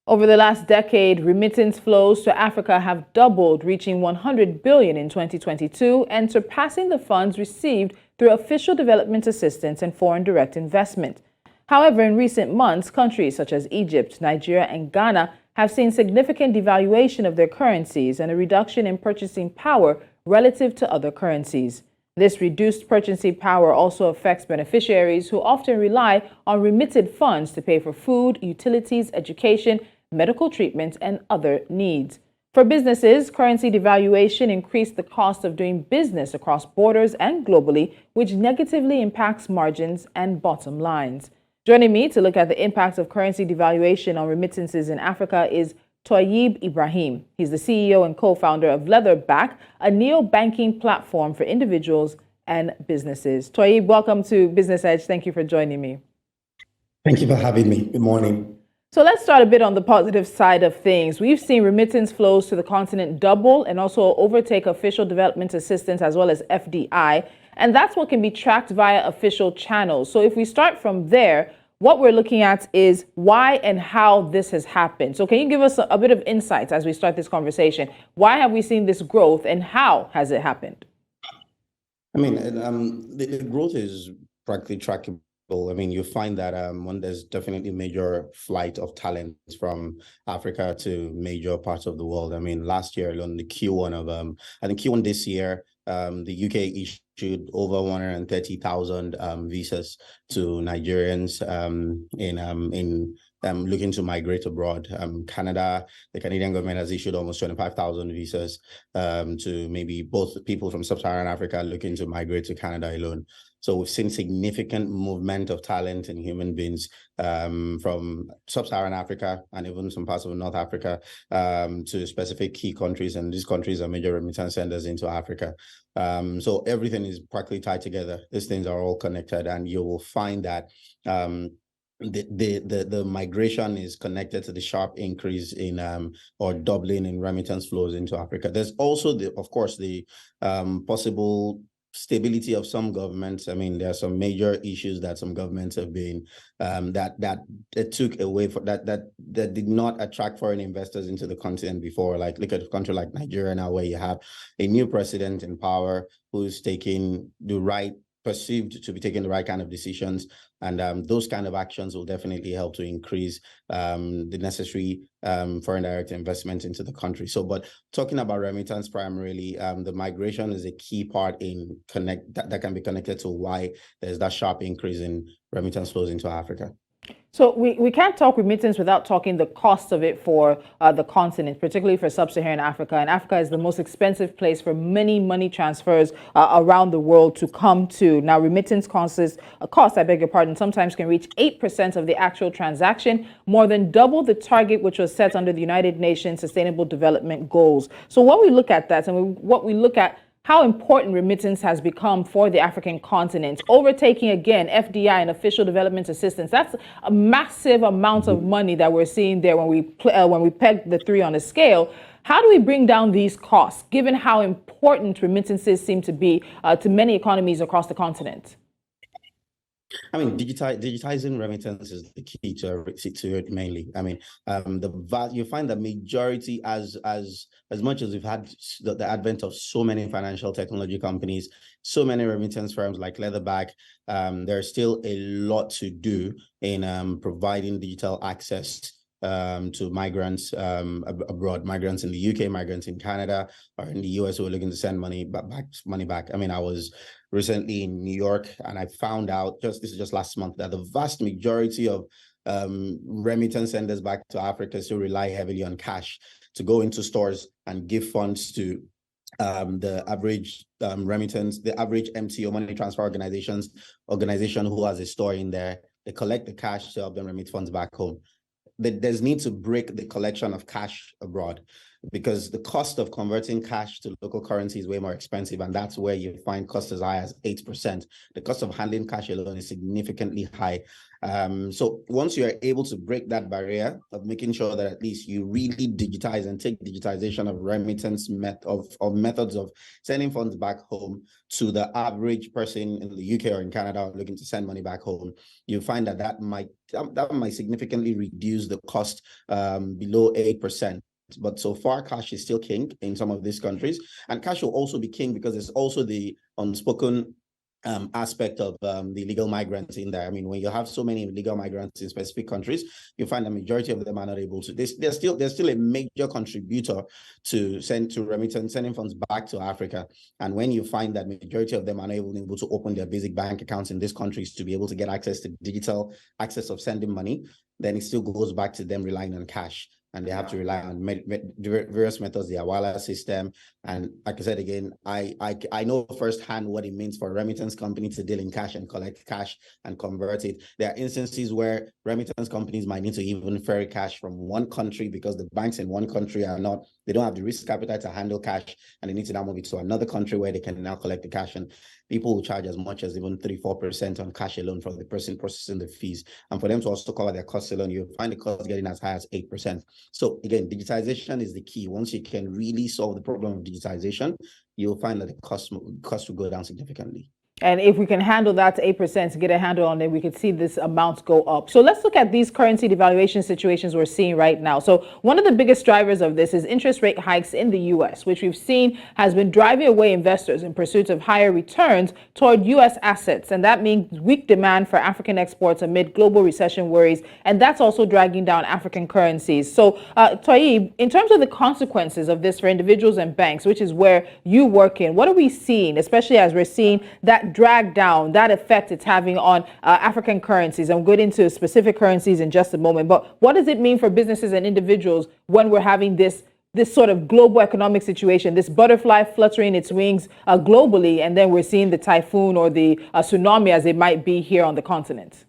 Over the last decade, remittance flows to Africa have doubled, reaching 100 billion in 2022 and surpassing the funds received through official development assistance and foreign direct investment. However, in recent months, countries such as Egypt, Nigeria, and Ghana have seen significant devaluation of their currencies and a reduction in purchasing power relative to other currencies. This reduced purchasing power also affects beneficiaries who often rely on remitted funds to pay for food, utilities, education, medical treatment, and other needs. For businesses, currency devaluation increased the cost of doing business across borders and globally, which negatively impacts margins and bottom lines. Joining me to look at the impacts of currency devaluation on remittances in Africa is Toyeeb Ibrahim. He's the CEO and co-founder of Leatherback, a neo-banking platform for individuals and businesses. Toyeeb, welcome to Business Edge. Thank you for joining me. Thank you for having me. Good morning. So let's start a bit on the positive side of things. We've seen remittance flows to the continent double and also overtake official development assistance as well as FDI. And that's what can be tracked via official channels. So if we start from there, what we're looking at is why and how this has happened. So can you give us a bit of insights as we start this conversation? Why have we seen this growth and how has it happened? I mean, the growth is practically trackable. I mean, you find that there's definitely major flight of talent from Africa to major parts of the world. I mean, last year alone, the Q1 of, I think Q1 this year, the UK issued over 130,000 visas to Nigerians in looking to migrate abroad. Canada, the Canadian government has issued almost 25,000 visas to maybe both people from sub-Saharan Africa looking to migrate to Canada alone. So we've seen significant movement of talent and human beings from sub-Saharan Africa and even some parts of North Africa to specific key countries. And these countries are major remittance senders into Africa. So everything is practically tied together. These things are all connected, and you will find that the migration is connected to the sharp increase in or doubling in remittance flows into Africa. There's also of course the possible stability of some governments. I mean, there are some major issues that some governments have been that took away for that did not attract foreign investors into the continent before. Like look at a country like Nigeria now, where you have a new president in power who's taking perceived to be taking the right kind of decisions, and those kind of actions will definitely help to increase the necessary foreign direct investment into the country. So, but talking about remittance primarily, the migration is a key part in that can be connected to why there's that sharp increase in remittance flows into Africa. So we can't talk remittance without talking the cost of it for the continent, particularly for sub-Saharan Africa. And Africa is the most expensive place for many money transfers around the world to come to. Now, remittance costs, I beg your pardon, sometimes can reach 8% of the actual transaction, more than double the target which was set under the United Nations Sustainable Development Goals. So what we look at that and what we look at how important remittance has become for the African continent, overtaking again FDI and official development assistance. That's a massive amount of money that we're seeing there when we peg the three on a scale. How do we bring down these costs, given how important remittances seem to be to many economies across the continent? I mean, digitizing remittance is the key to it mainly. I mean, you find the majority as much as we've had the advent of so many financial technology companies, so many remittance firms like Leatherback, there's still a lot to do in providing digital access to migrants abroad, migrants in the UK, migrants in Canada, or in the US who are looking to send money back. I mean, I was recently in New York, and I found out this is just last month, that the vast majority of remittance senders back to Africa still rely heavily on cash to go into stores and give funds to the average the average MTO, money transfer organization who has a store in there. They collect the cash to help them remit funds back home. There's need to break the collection of cash abroad. because the cost of converting cash to local currency is way more expensive, and that's where you find costs as high as 8%. The cost of handling cash alone is significantly high. So once you're able to break that barrier of making sure that at least you really digitize and take digitization of remittance of methods of sending funds back home to the average person in the UK or in Canada looking to send money back home, you find that might significantly reduce the cost below 8%. But so far, cash is still king in some of these countries, and cash will also be king because it's also the unspoken aspect of the illegal migrants in there. I mean, when you have so many illegal migrants in specific countries, you find the majority of them are not able to. They're still a major contributor to remittance, sending funds back to Africa. And when you find that majority of them are not able to open their basic bank accounts in these countries to be able to get access to digital access of sending money, then it still goes back to them relying on cash. And they have to rely on various methods, the Awala system. And like I said again, I know firsthand what it means for a remittance company to deal in cash and collect cash and convert it. There are instances where remittance companies might need to even ferry cash from one country because the banks in one country they don't have the risk appetite to handle cash, and they need to now move it to another country where they can now collect the cash. And people will charge as much as even 3-4% on cash alone for the person processing the fees. And for them to also cover their costs alone, you'll find the cost getting as high as 8%. So again, digitization is the key. Once you can really solve the problem of digitization, you'll find that the cost will go down significantly. And if we can handle that to 8% to get a handle on it, we could see this amount go up. So let's look at these currency devaluation situations we're seeing right now. So one of the biggest drivers of this is interest rate hikes in the U.S., which we've seen has been driving away investors in pursuit of higher returns toward U.S. assets. And that means weak demand for African exports amid global recession worries. And that's also dragging down African currencies. So Toyeeb, in terms of the consequences of this for individuals and banks, which is where you work in, what are we seeing, especially as we're seeing that drag down, that effect it's having on African currencies? I'm going into specific currencies in just a moment, but what does it mean for businesses and individuals when we're having this sort of global economic situation, this butterfly fluttering its wings globally, and then we're seeing the typhoon or the tsunami as it might be here on the continent?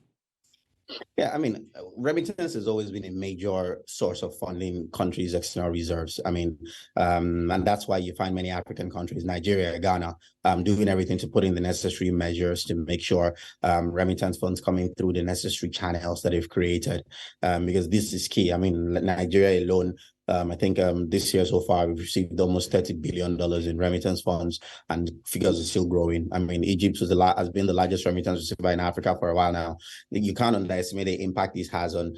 Yeah, I mean, remittance has always been a major source of funding countries' external reserves. I mean, and that's why you find many African countries, Nigeria, Ghana, doing everything to put in the necessary measures to make sure remittance funds coming through the necessary channels that they've created, because this is key. I mean, Nigeria alone, I think this year so far, we've received almost $30 billion in remittance funds, and figures are still growing. I mean, Egypt has been the largest remittance receiver in Africa for a while now. You can't underestimate the impact this has on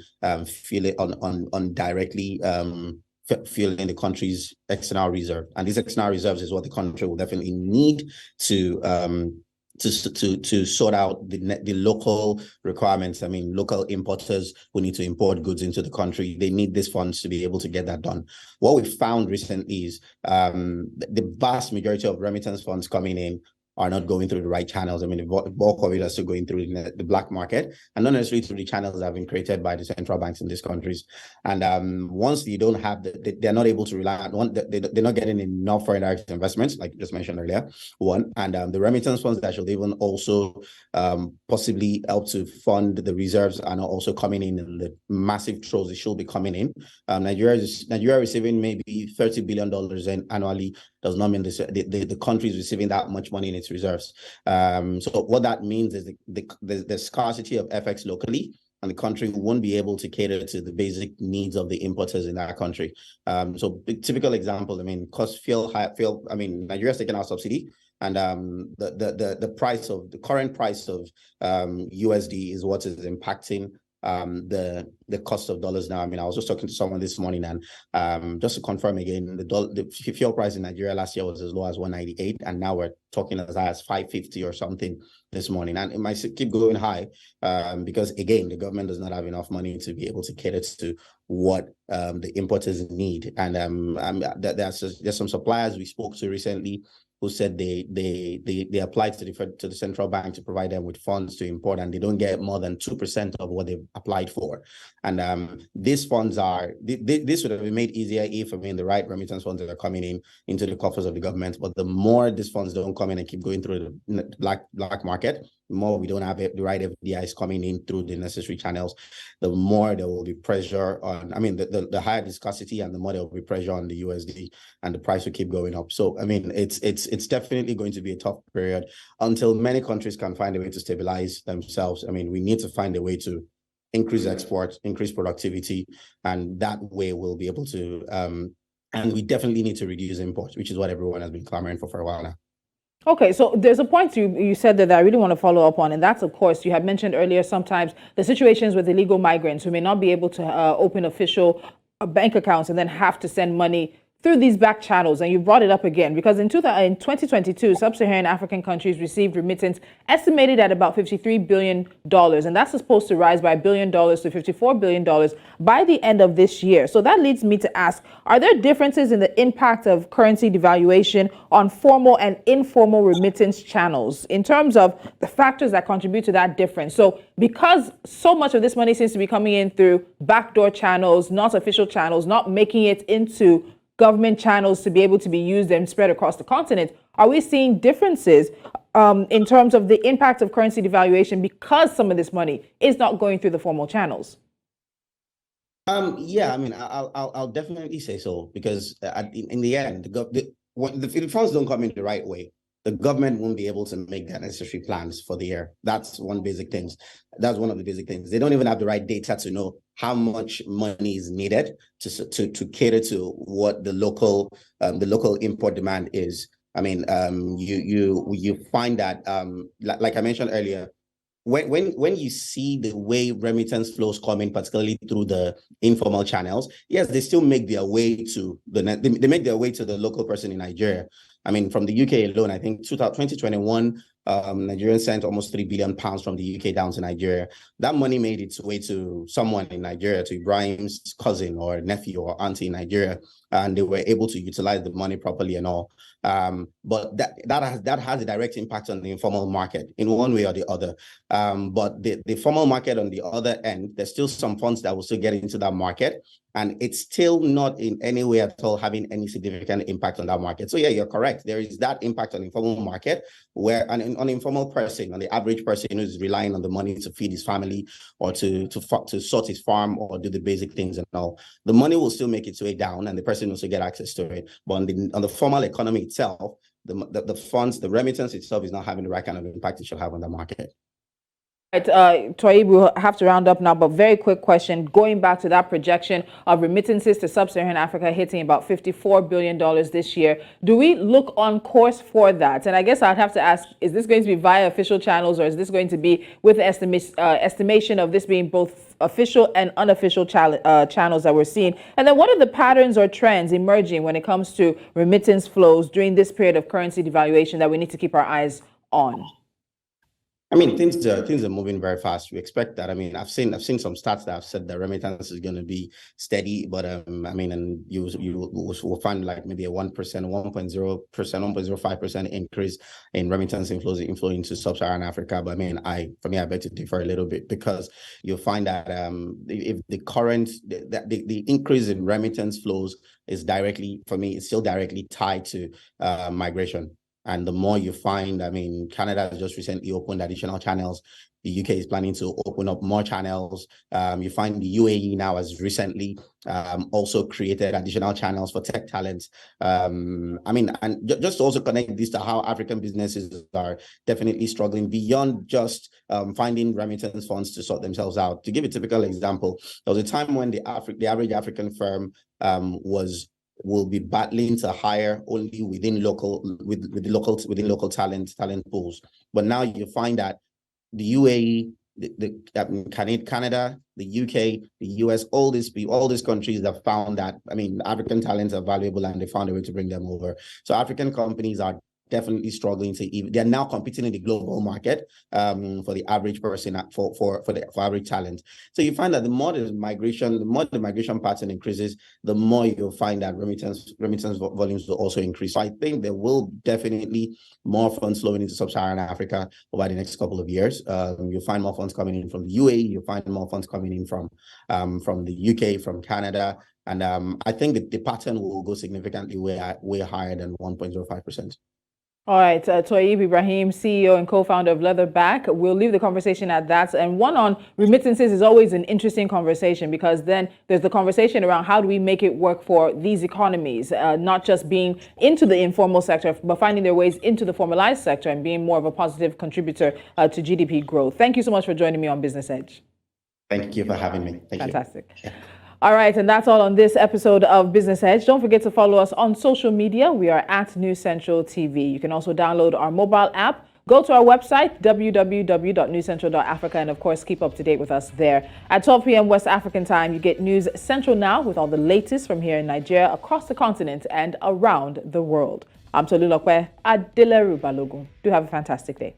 directly fueling the country's external reserve. And these external reserves is what the country will definitely need to sort out the local requirements. I mean, local importers who need to import goods into the country, they need these funds to be able to get that done. What we found recently is the vast majority of remittance funds coming in are not going through the right channels. I mean, the bulk of it are still going through the black market, and not necessarily through the channels that have been created by the central banks in these countries. And once you don't have they're not able to rely on they're not getting enough foreign direct investments, like you just mentioned earlier. And the remittance funds that should even also possibly help to fund the reserves are not also coming in the massive troves it should be coming in. Nigeria receiving maybe $30 billion annually does not mean the country is receiving that much money in its reserves. So what that means is the scarcity of FX locally, and the country won't be able to cater to the basic needs of the importers in that country. So typical example, I mean, I mean, Nigeria's taken out subsidy, and the current price of USD is what is impacting the cost of dollars now. I mean, I was just talking to someone this morning, and just to confirm again, the fuel price in Nigeria last year was as low as 198, and now we're talking as high as 550 or something this morning, and it might keep going high because again, the government does not have enough money to be able to cater to what the importers need. And there's some suppliers we spoke to recently who said they applied to the central bank to provide them with funds to import, and they don't get more than 2% of what they've applied for. And these funds this would have been made easier if, I mean, the right remittance funds that are coming into the coffers of the government. But the more these funds don't come in and keep going through the black market, the more we don't have the right FDIs coming in through the necessary channels, the more there will be pressure on, I mean, the higher the scarcity and the more there will be pressure on the USD and the price will keep going up. So, I mean, it's definitely going to be a tough period until many countries can find a way to stabilize themselves. I mean, we need to find a way to increase exports, increase productivity, and that way we'll be able to, and we definitely need to reduce imports, which is what everyone has been clamoring for a while now. Okay, so there's a point you said that I really want to follow up on, and that's, of course, you had mentioned earlier sometimes the situations with illegal migrants who may not be able to open official bank accounts and then have to send money through these back channels. And you brought it up again because in 2022, sub-Saharan African countries received remittance estimated at about $53 billion. And that's supposed to rise by $1 billion to $54 billion by the end of this year. So that leads me to ask, are there differences in the impact of currency devaluation on formal and informal remittance channels in terms of the factors that contribute to that difference? So because so much of this money seems to be coming in through backdoor channels, not official channels, not making it into government channels to be able to be used and spread across the continent, are we seeing differences in terms of the impact of currency devaluation because some of this money is not going through the formal channels? Yeah, I mean, I'll definitely say so because in the end, the funds don't come in the right way, the government won't be able to make the necessary plans for the year. That's one of the basic things. They don't even have the right data to know how much money is needed to cater to what the local import demand is. I mean, you find that like I mentioned earlier, when you see the way remittance flows come in, particularly through the informal channels, yes, they still make their way to they make their way to the local person in Nigeria. I mean, from the UK alone, I think 2021, Nigerians sent almost £3 billion from the UK down to Nigeria. That money made its way to someone in Nigeria, to Ibrahim's cousin or nephew or auntie in Nigeria, and they were able to utilize the money properly and all. But that has a direct impact on the informal market in one way or the other. But the formal market on the other end, there's still some funds that will still get into that market, and it's still not in any way at all having any significant impact on that market. So yeah, you're correct. There is that impact on the informal market where on the informal person, on the average person who's relying on the money to feed his family or to sort his farm or do the basic things and all, the money will still make its way down and the person will still get access to it. But on the formal economy itself, the funds, the remittance itself is not having the right kind of impact it should have on the market. Right, Toyeeb, we'll have to round up now, but very quick question. Going back to that projection of remittances to sub-Saharan Africa hitting about $54 billion this year, do we look on course for that? And I guess I'd have to ask, is this going to be via official channels or is this going to be with estimation of this being both official and unofficial channels that we're seeing? And then what are the patterns or trends emerging when it comes to remittance flows during this period of currency devaluation that we need to keep our eyes on? I mean, things are moving very fast. We expect that. I mean, I've seen some stats that have said that remittance is going to be steady, but I mean, and you will find like maybe a 1%, 1.0%, 1.05% increase in remittance inflow into sub-Saharan Africa. But I mean, I beg to differ a little bit because you'll find that if the increase in remittance flows is directly, for me, it's still directly tied to migration. And the more you find, I mean, Canada has just recently opened additional channels. The UK is planning to open up more channels. You find the UAE now has recently also created additional channels for tech talent. I mean, and just to also connect this to how African businesses are definitely struggling beyond just finding remittance funds to sort themselves out. To give a typical example, there was a time when the average African firm will be battling to hire only within local talent pools. But now you find that the UAE, Canada, the UK, the US, all these countries have found that, I mean, African talents are valuable and they found a way to bring them over. So African companies are definitely struggling they're now competing in the global market for the average person, for average talent. So you find that the more the migration pattern increases, the more you'll find that remittance volumes will also increase. So I think there will definitely more funds flowing into sub-Saharan Africa over the next couple of years. You'll find more funds coming in from the UAE, you'll find more funds coming in from the UK, from Canada. And I think that the pattern will go significantly way higher than 1.05%. All right, Toyeeb Ibrahim, CEO and co-founder of Leatherback. We'll leave the conversation at that. And one on remittances is always an interesting conversation because then there's the conversation around how do we make it work for these economies, not just being into the informal sector, but finding their ways into the formalized sector and being more of a positive contributor to GDP growth. Thank you so much for joining me on Business Edge. Thank you for having me. Fantastic. Yeah. All right, and that's all on this episode of Business Edge. Don't forget to follow us on social media. We are at News Central TV. You can also download our mobile app. Go to our website, www.newscentral.africa, and of course, keep up to date with us there. At 12 p.m. West African time, you get News Central Now with all the latest from here in Nigeria, across the continent, and around the world. I'm Tolulope, Adeleru-Balogun. Do have a fantastic day.